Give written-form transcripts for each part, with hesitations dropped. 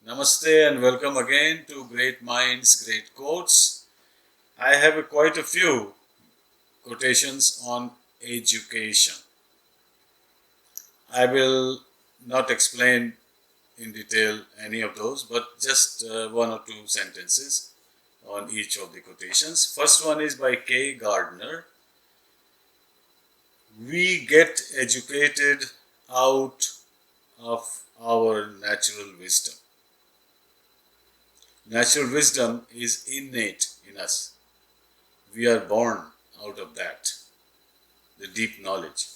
Namaste and welcome again to Great Minds, Great Quotes. I have quite a few quotations on education. I will not explain in detail any of those, but just one or two sentences on each of the quotations. First one is by K. Gardner. We get educated out of our natural wisdom. Natural wisdom is innate in us. We are born out of that, the deep knowledge,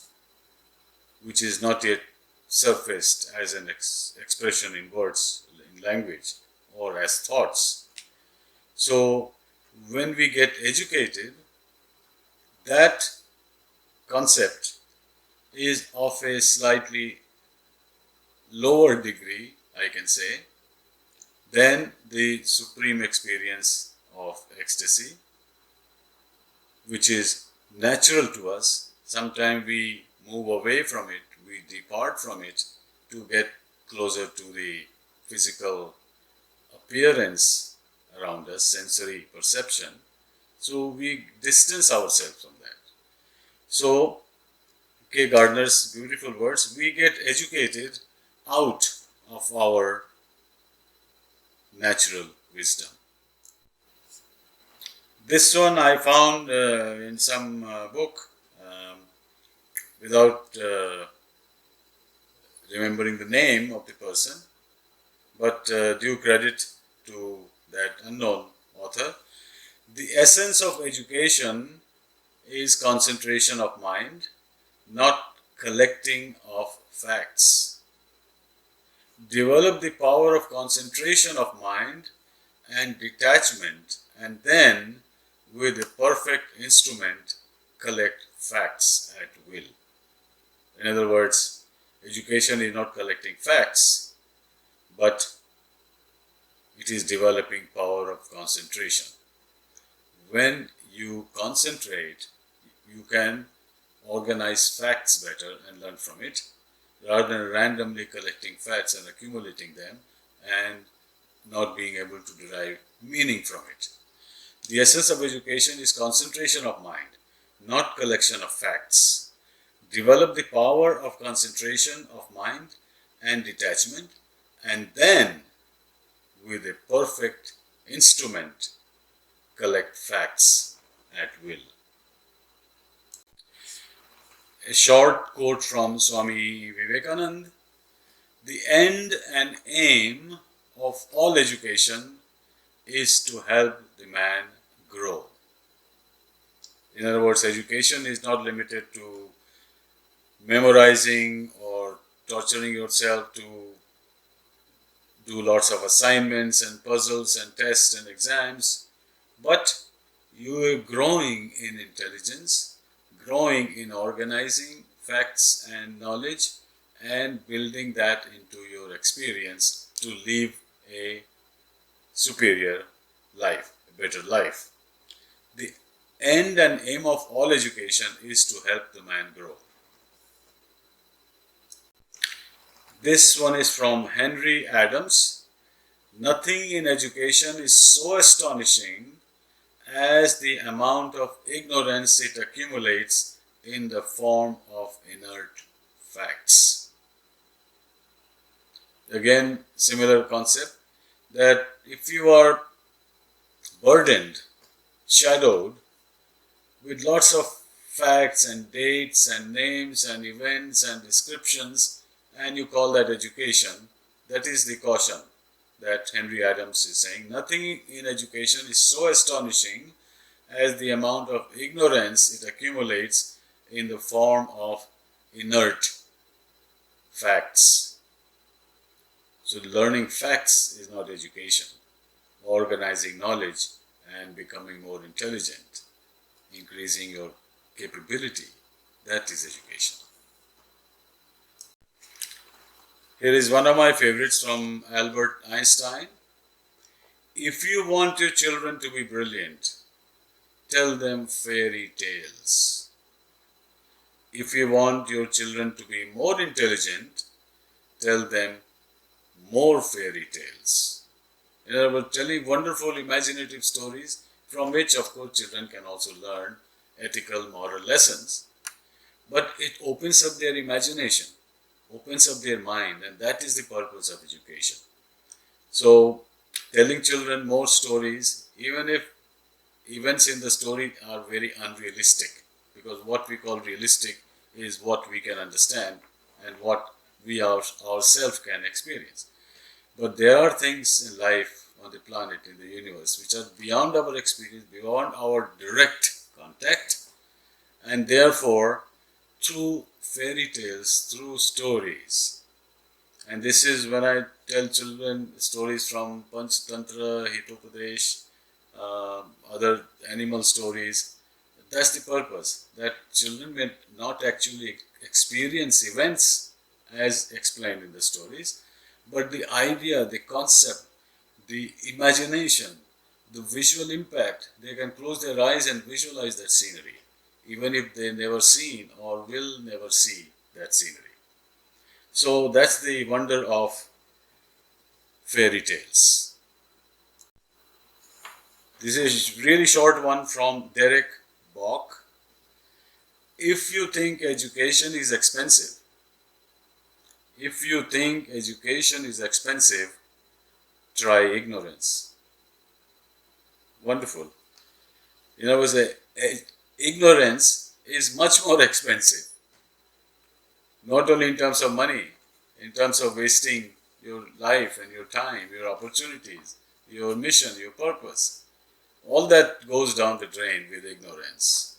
which is not yet surfaced as an expression in words, in language, or as thoughts. So, when we get educated, that concept is of a slightly lower degree, I can say, than the supreme experience of ecstasy, which is natural to us. Sometimes we move away from it, we depart from it to get closer to the physical appearance around us, sensory perception. So we distance ourselves from that. So, K. Gardner's beautiful words, we get educated out of our natural wisdom. This one I found in some book without remembering the name of the person, but due credit to that unknown author. The essence of education is concentration of mind, not collecting of facts. Develop the power of concentration of mind and detachment, and then, with a perfect instrument, collect facts at will. In other words, education is not collecting facts, but it is developing power of concentration. When you concentrate, you can organize facts better and learn from it, rather than randomly collecting facts and accumulating them and not being able to derive meaning from it. The essence of education is concentration of mind, not collection of facts. Develop the power of concentration of mind and detachment, and then, with a perfect instrument, collect facts at will. A short quote from Swami Vivekananda. The end and aim of all education is to help the man grow. In other words, education is not limited to memorizing or torturing yourself to do lots of assignments and puzzles and tests and exams, but you are growing in intelligence, growing in organizing facts and knowledge, and building that into your experience to live a superior life, a better life. The end and aim of all education is to help the man grow. This one is from Henry Adams. Nothing in education is so astonishing as the amount of ignorance it accumulates in the form of inert facts. Again, similar concept, that if you are burdened, shadowed with lots of facts and dates and names and events and descriptions, and you call that education, that is the caution that Henry Adams is saying. Nothing in education is so astonishing as the amount of ignorance it accumulates in the form of inert facts. So learning facts is not education. Organizing knowledge and becoming more intelligent, increasing your capability, that is education. Here is one of my favorites from Albert Einstein. If you want your children to be brilliant, tell them fairy tales. If you want your children to be more intelligent, tell them more fairy tales. In other words, telling wonderful imaginative stories from which, of course, children can also learn ethical, moral lessons. But it opens up their imagination, opens up their mind, and that is the purpose of education. So, telling children more stories, even if events in the story are very unrealistic, because what we call realistic is what we can understand and what we ourselves can experience. But there are things in life, on the planet, in the universe, which are beyond our experience, beyond our direct contact, and therefore, through fairy tales, through stories. And this is when I tell children stories from Panch Tantra, Hitopadesh, other animal stories. That's the purpose, that children may not actually experience events as explained in the stories, but the idea, the concept, the imagination, the visual impact, they can close their eyes and visualize that scenery, even if they never seen or will never see that scenery. So that's the wonder of fairy tales. This is a really short one from Derek Bok. If you think education is expensive, try ignorance. Wonderful. Ignorance is much more expensive. Not only in terms of money, in terms of wasting your life and your time, your opportunities, your mission, your purpose. All that goes down the drain with ignorance.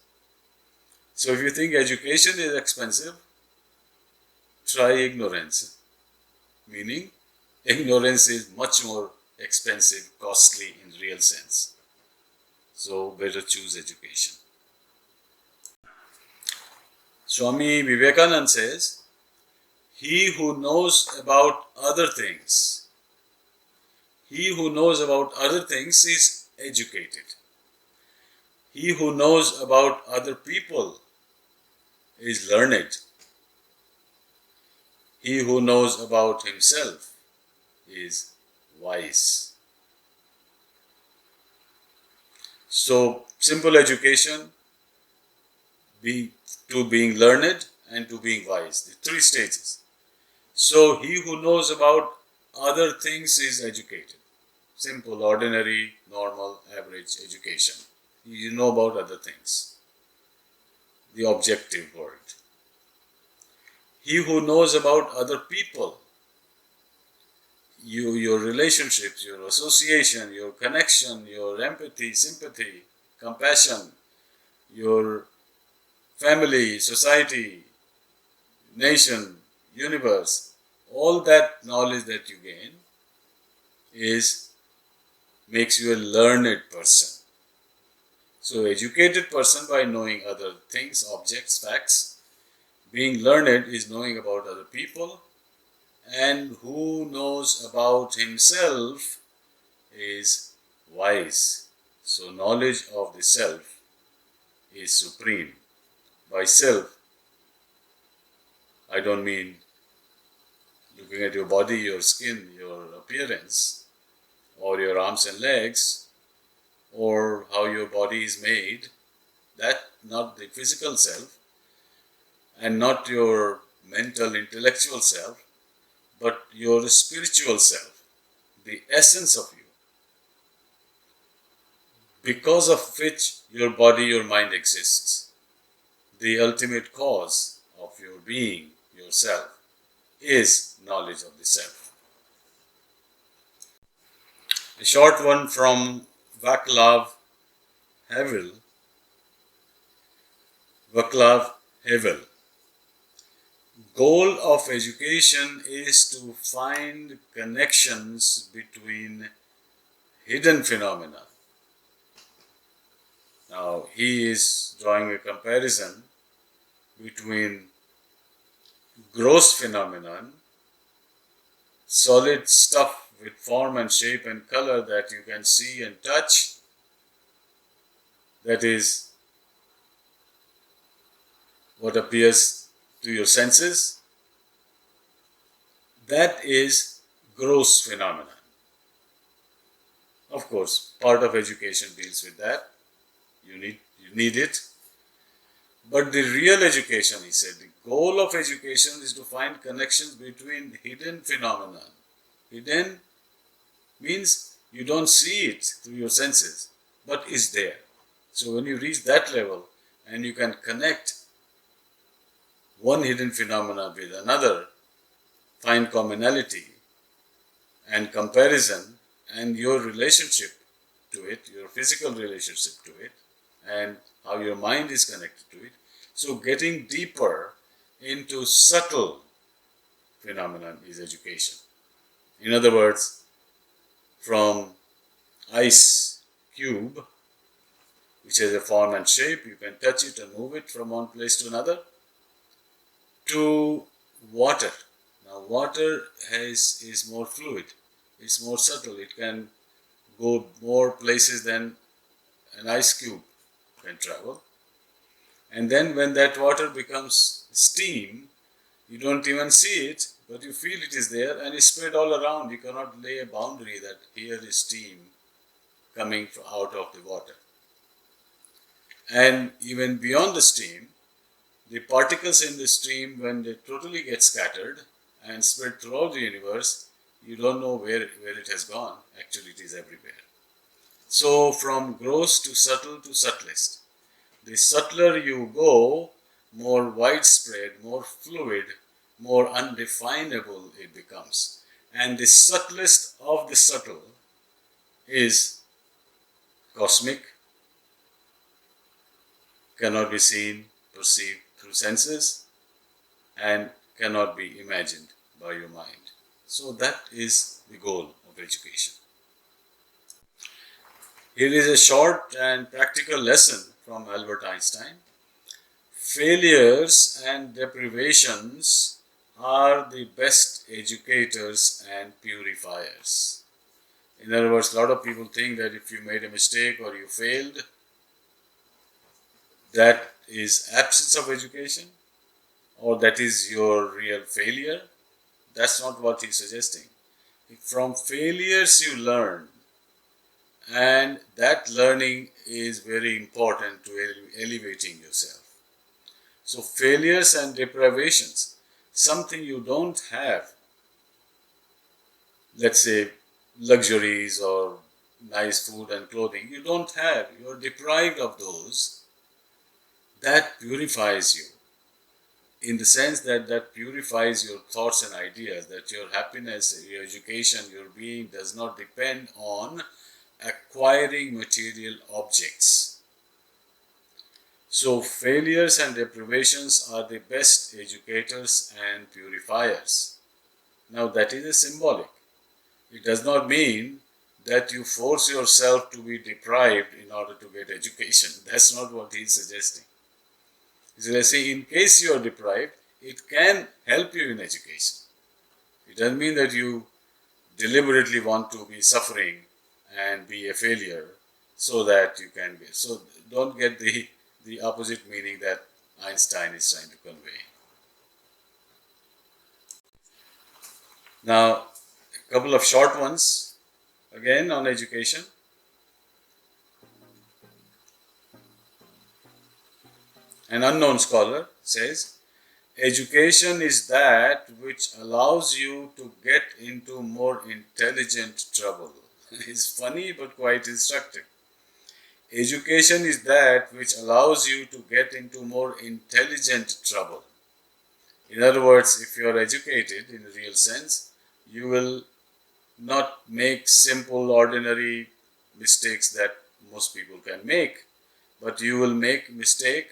So if you think education is expensive, try ignorance. Meaning, ignorance is much more expensive, costly in real sense. So better choose education. Swami Vivekananda says, he who knows about other things is educated. He who knows about other people is learned. He who knows about himself is wise. So, simple education, to being learned and to being wise. The three stages. So, he who knows about other things is educated. Simple, ordinary, normal, average education. You know about other things. The objective world. He who knows about other people, your relationships, your association, your connection, your empathy, sympathy, compassion, your family, society, nation, universe, all that knowledge that you gain makes you a learned person. So educated person by knowing other things, objects, facts. Being learned is knowing about other people, and who knows about himself is wise. So knowledge of the self is supreme. By self, I don't mean looking at your body, your skin, your appearance, or your arms and legs, or how your body is made. That, not the physical self, and not your mental, intellectual self, but your spiritual self, the essence of you, because of which your body, your mind exists. The ultimate cause of your being, yourself, is knowledge of the self. A short one from Vaclav Havel. Goal of education is to find connections between hidden phenomena. Now, he is drawing a comparison between gross phenomenon, solid stuff with form and shape and color that you can see and touch, that is what appears to your senses. That is gross phenomenon. Of course, part of education deals with that. You need it. But the real education, he said, the goal of education is to find connections between hidden phenomena. Hidden means you don't see it through your senses, but is there. So when you reach that level and you can connect one hidden phenomena with another, find commonality and comparison and your relationship to it, your physical relationship to it, and how your mind is connected to it. So getting deeper into subtle phenomenon is education. In other words, from ice cube, which has a form and shape, you can touch it and move it from one place to another, to water. Now water is more fluid, it's more subtle, it can go more places than an ice cube can travel. And then when that water becomes steam, you don't even see it, but you feel it is there and it's spread all around. You cannot lay a boundary that here is steam coming out of the water. And even beyond the steam, the particles in the stream, when they totally get scattered and spread throughout the universe, you don't know where it has gone. Actually, it is everywhere. So from gross to subtlest. The subtler you go, more widespread, more fluid, more undefinable it becomes. And the subtlest of the subtle is cosmic, cannot be seen, perceived through senses, and cannot be imagined by your mind. So that is the goal of education. Here is a short and practical lesson from Albert Einstein. Failures and deprivations are the best educators and purifiers. In other words, a lot of people think that if you made a mistake or you failed, that is absence of education or that is your real failure. That's not what he's suggesting. From failures you learn, and that learning is very important to elevating yourself. So failures and deprivations, something you don't have, let's say luxuries or nice food and clothing, you don't have, you're deprived of those, that purifies you. In the sense that that purifies your thoughts and ideas, that your happiness, your education, your being does not depend on acquiring material objects. So failures and deprivations are the best educators and purifiers. Now that is a symbolic. It does not mean that you force yourself to be deprived in order to get education. That's not what he is suggesting. He is saying in case you are deprived, it can help you in education. It doesn't mean that you deliberately want to be suffering and be a failure so that you can be. So don't get the opposite meaning that Einstein is trying to convey. Now, a couple of short ones again on education. An unknown scholar says, education is that which allows you to get into more intelligent trouble. It's funny but quite instructive. Education is that which allows you to get into more intelligent trouble. In other words, if you are educated in a real sense, you will not make simple, ordinary mistakes that most people can make, but you will make a mistake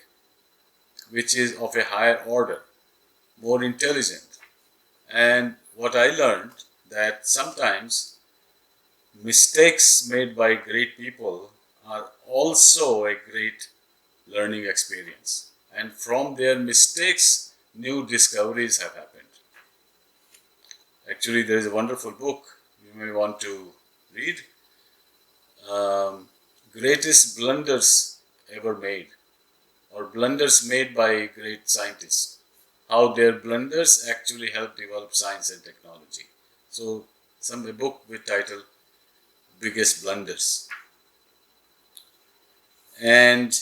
which is of a higher order, more intelligent. And what I learned, that sometimes mistakes made by great people are also a great learning experience. And from their mistakes, new discoveries have happened. Actually, there is a wonderful book you may want to read. Greatest blunders ever made, or blunders made by great scientists. How their blunders actually help develop science and technology. So a book with title Biggest Blunders. And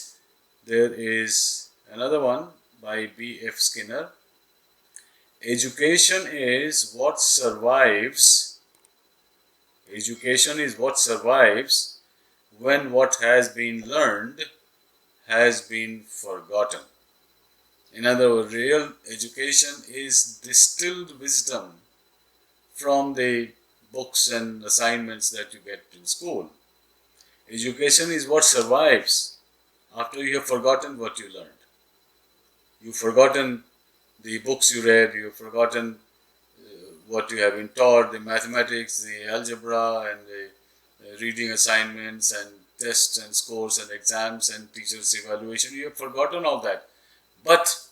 there is another one by B.F. Skinner. Education is what survives. Education is what survives when what has been learned has been forgotten. In other words, real education is distilled wisdom from the books and assignments that you get in school. Education is what survives after you have forgotten what you learned. You've forgotten the books you read, you've forgotten what you have been taught, the mathematics, the algebra, and the reading assignments, and tests, and scores, and exams, and teachers' evaluation. You have forgotten all that. But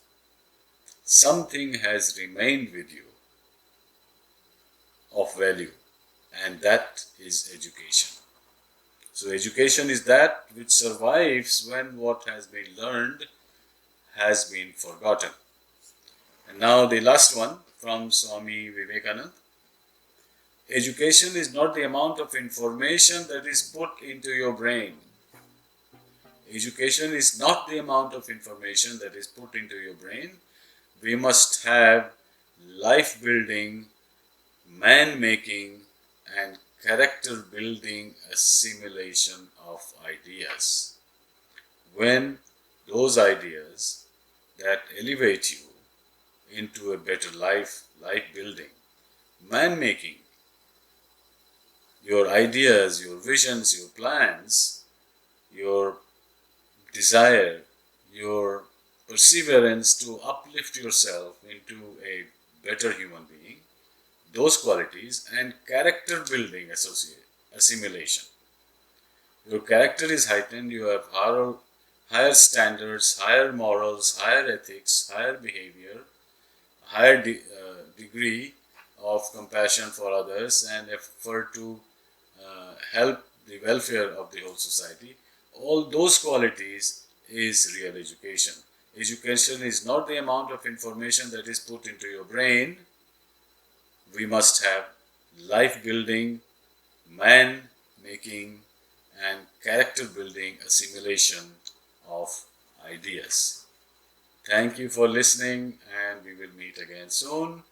something has remained with you of value, and that is education. So education is that which survives when what has been learned has been forgotten. And now the last one from Swami Vivekananda. Education is not the amount of information that is put into your brain. Education is not the amount of information that is put into your brain. We must have life-building, man-making, and character-building assimilation of ideas. When those ideas that elevate you into a better life, life-building, man-making, your ideas, your visions, your plans, your desire, your perseverance to uplift yourself into a better human being, those qualities, and character building assimilation. Your character is heightened, you have higher standards, higher morals, higher ethics, higher behavior, higher degree of compassion for others, and effort to help the welfare of the whole society. All those qualities is real education. Education is not the amount of information that is put into your brain. We must have life-building, man-making, and character-building assimilation of ideas. Thank you for listening, and we will meet again soon.